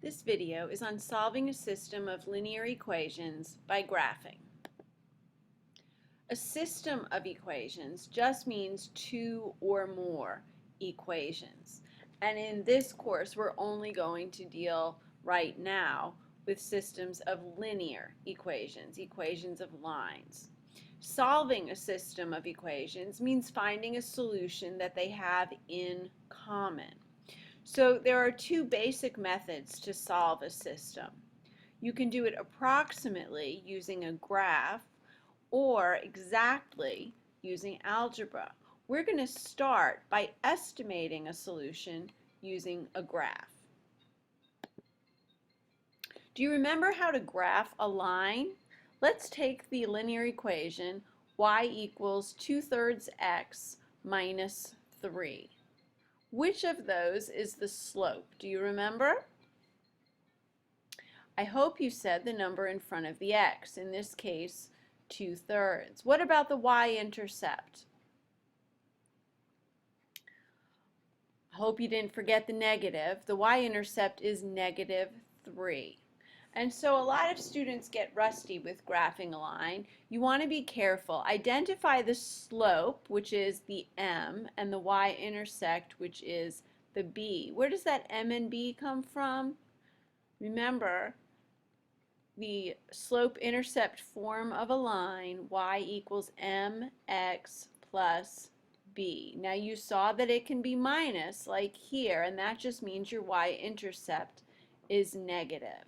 This video is on solving a system of linear equations by graphing. A system of equations just means two or more equations. And in this course, we're only going to deal right now with systems of linear equations, equations of lines. Solving a system of equations means finding a solution that they have in common. So there are two basic methods to solve a system. You can do it approximately using a graph or exactly using algebra. We're going to start by estimating a solution using a graph. Do you remember how to graph a line? Let's take the linear equation y equals 2/3 x minus 3. Which of those is the slope? Do you remember? I hope you said the number in front of the x, in this case 2/3. What about the y-intercept? I hope you didn't forget the negative. The y-intercept is -3. And so a lot of students get rusty with graphing a line. You want to be careful. Identify the slope, which is the m, and the y-intercept, which is the b. Where does that m and b come from? Remember, the slope-intercept form of a line, y equals mx plus b. Now you saw that it can be minus, like here, and that just means your y-intercept is negative.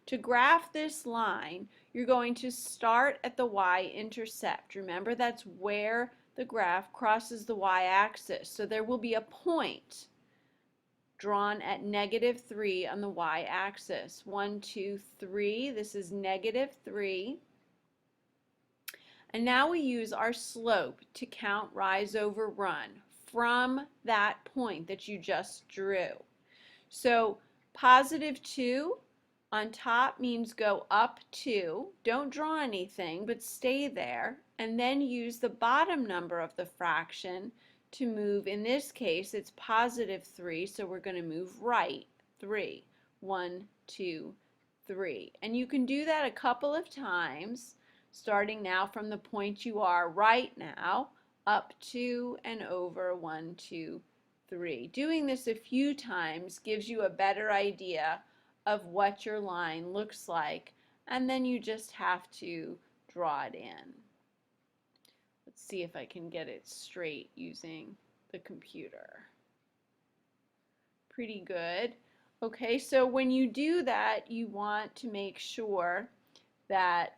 To graph this line, you're going to start at the y-intercept. Remember, that's where the graph crosses the y-axis. So there will be a point drawn at -3 on the y-axis. 1, 2, 3. This is -3. And now we use our slope to count rise over run from that point that you just drew. So +2 on top means go up 2. Don't draw anything, but stay there. And then use the bottom number of the fraction to move. In this case, it's +3, so we're going to move right 3. 1, 2, 3. And you can do that a couple of times, starting now from the point you are right now, up 2 and over 1, 2, 3. Doing this a few times gives you a better idea of what your line looks like, and then you just have to draw it in. Let's see if I can get it straight using the computer. Pretty good. Okay, so when you do that, you want to make sure that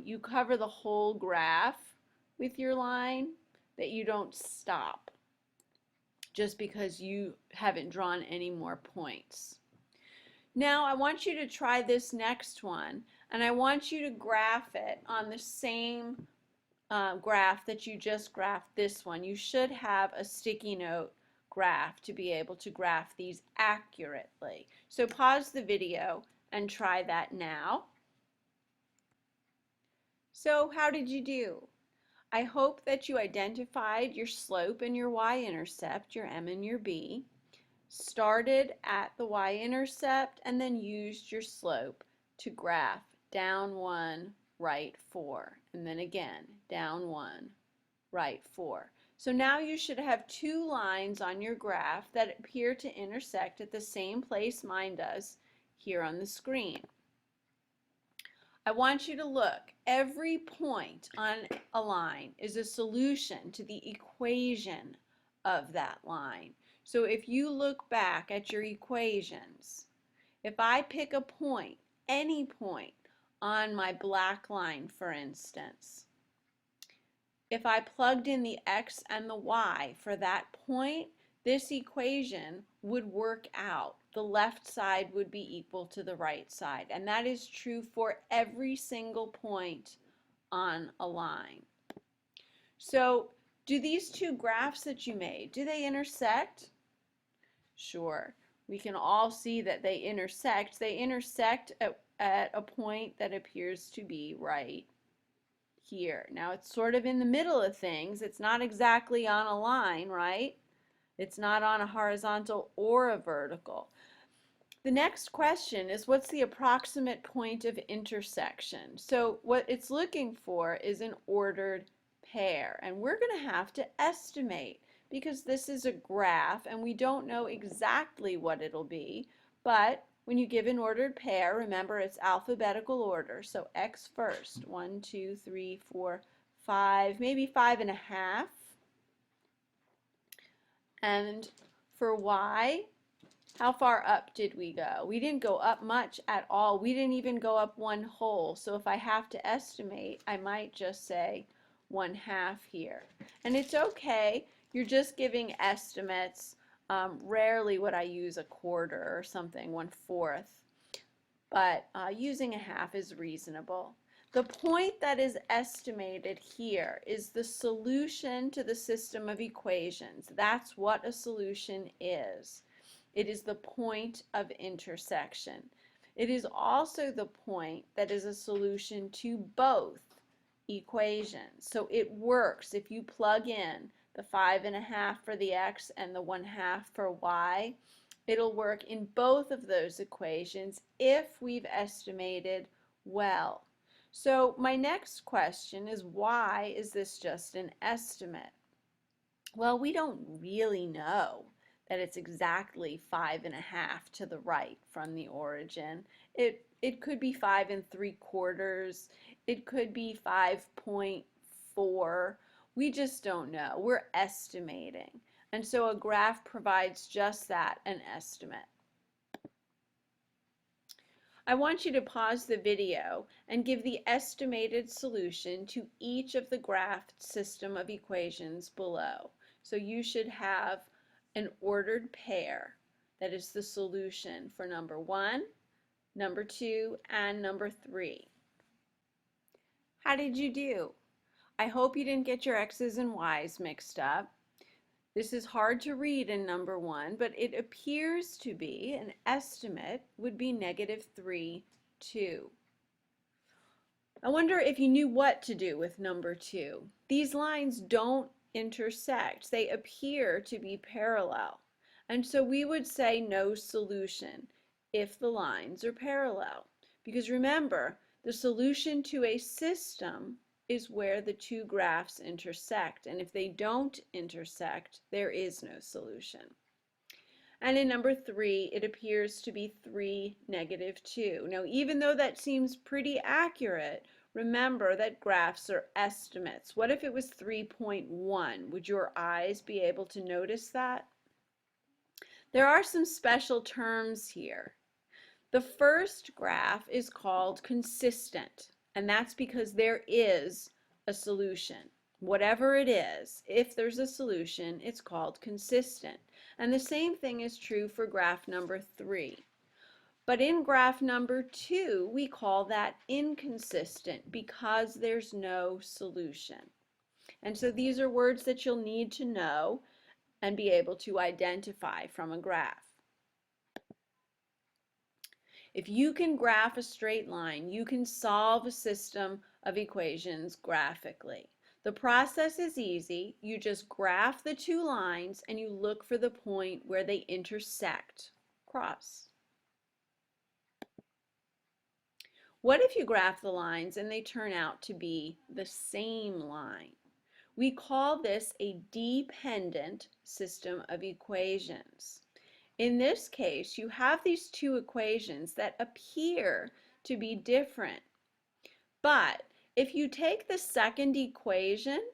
you cover the whole graph with your line, that you don't stop just because you haven't drawn any more points. Now I want you to try this next one, and I want you to graph it on the same graph that you just graphed this one. You should have a sticky note graph to be able to graph these accurately. So pause the video and try that now. So how did you do? I hope that you identified your slope and your y-intercept, your m and your b, started at the y-intercept, and then used your slope to graph down 1, right 4, and then again down 1, right 4. So now you should have two lines on your graph that appear to intersect at the same place mine does here on the screen. I want you to look. Every point on a line is a solution to the equation of that line. So if you look back at your equations, if I pick a point, any point on my black line, for instance, if I plugged in the x and the y for that point, this equation would work out. The left side would be equal to the right side. And that is true for every single point on a line. So do these two graphs that you made, do they intersect? Sure. We can all see that they intersect. They intersect at a point that appears to be right here. Now it's sort of in the middle of things. It's not exactly on a line, right? It's not on a horizontal or a vertical. The next question is, what's the approximate point of intersection? So what it's looking for is an ordered pair, and we're going to have to estimate because this is a graph and we don't know exactly what it'll be, but when you give an ordered pair, remember it's alphabetical order, so X first, 1, 2, 3, 4, 5, maybe 5.5, and for Y, how far up did we go? We didn't go up much at all. We didn't even go up one whole. So if I have to estimate, I might just say 1/2 here. And it's okay. You're just giving estimates. Rarely would I use a quarter or something, 1/4. But using a half is reasonable. The point that is estimated here is the solution to the system of equations. That's what a solution is. It is the point of intersection. It is also the point that is a solution to both equations. So it works if you plug in the 5.5 for the x and the 1/2 for y. It'll work in both of those equations if we've estimated well. So my next question is, why is this just an estimate? Well, we don't really know that it's exactly 5.5 to the right from the origin. It could be 5 3/4. It could be 5.4. We just don't know. We're estimating. And so a graph provides just that, an estimate. I want you to pause the video and give the estimated solution to each of the graphed system of equations below. So you should have an ordered pair that is the solution for number 1, number 2, and number 3. How did you do? I hope you didn't get your x's and y's mixed up. This is hard to read in number 1, but it appears to be, an estimate would be -3, 2. I wonder if you knew what to do with number 2. These lines don't intersect. They appear to be parallel. And so we would say no solution if the lines are parallel. Because remember, the solution to a system is where the two graphs intersect, and if they don't intersect, there is no solution. And in number 3, it appears to be 3, -2. Now, even though that seems pretty accurate, remember that graphs are estimates. What if it was 3.1? Would your eyes be able to notice that? There are some special terms here. The first graph is called consistent. And that's because there is a solution. Whatever it is, if there's a solution, it's called consistent. And the same thing is true for graph number 3. But in graph number 2, we call that inconsistent because there's no solution. And so these are words that you'll need to know and be able to identify from a graph. If you can graph a straight line, you can solve a system of equations graphically. The process is easy. You just graph the two lines and you look for the point where they intersect, cross. What if you graph the lines and they turn out to be the same line? We call this a dependent system of equations. In this case, you have these two equations that appear to be different. But if you take the second equation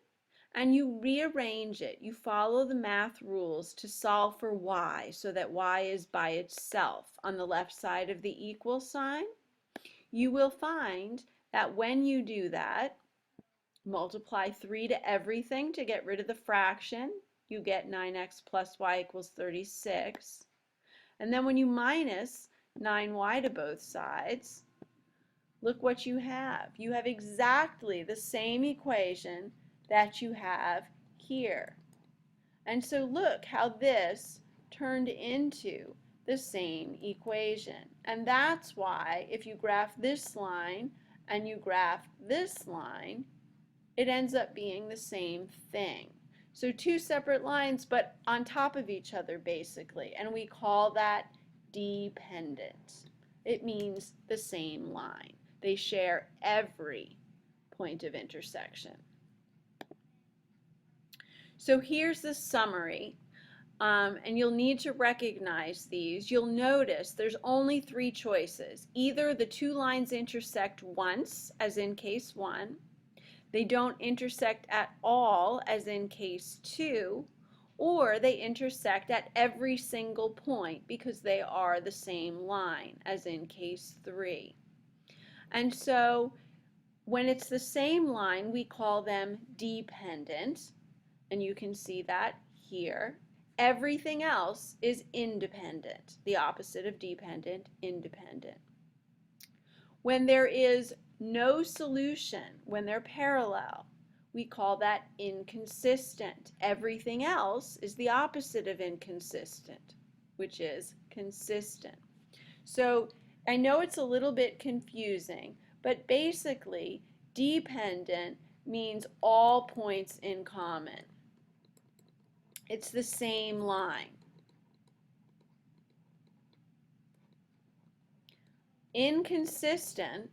and you rearrange it, you follow the math rules to solve for y so that y is by itself on the left side of the equal sign, you will find that when you do that, multiply 3 to everything to get rid of the fraction, you get 9x plus y equals 36. And then when you minus 9y to both sides, look what you have. You have exactly the same equation that you have here. And so look how this turned into the same equation. And that's why if you graph this line and you graph this line, it ends up being the same thing. So two separate lines, but on top of each other, basically. And we call that dependent. It means the same line. They share every point of intersection. So here's the summary, and you'll need to recognize these. You'll notice there's only three choices. Either the two lines intersect once, as in case 1, they don't intersect at all, as in case 2, or they intersect at every single point because they are the same line, as in case 3. And so when it's the same line, we call them dependent, and you can see that here. Everything else is independent, the opposite of dependent, independent. When there is no solution, when they're parallel, we call that inconsistent. Everything else is the opposite of inconsistent, which is consistent. So I know it's a little bit confusing, but basically dependent means all points in common. It's the same line. Inconsistent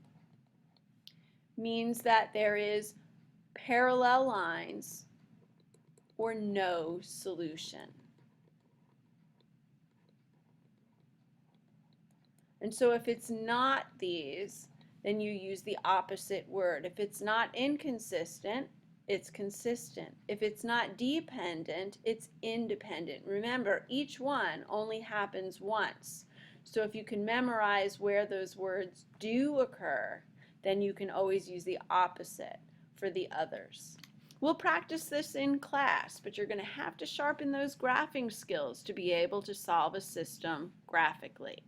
means that there is parallel lines or no solution. And so if it's not these, then you use the opposite word. If it's not inconsistent, it's consistent. If it's not dependent, it's independent. Remember, each one only happens once. So if you can memorize where those words do occur, then you can always use the opposite for the others. We'll practice this in class, but you're going to have to sharpen those graphing skills to be able to solve a system graphically.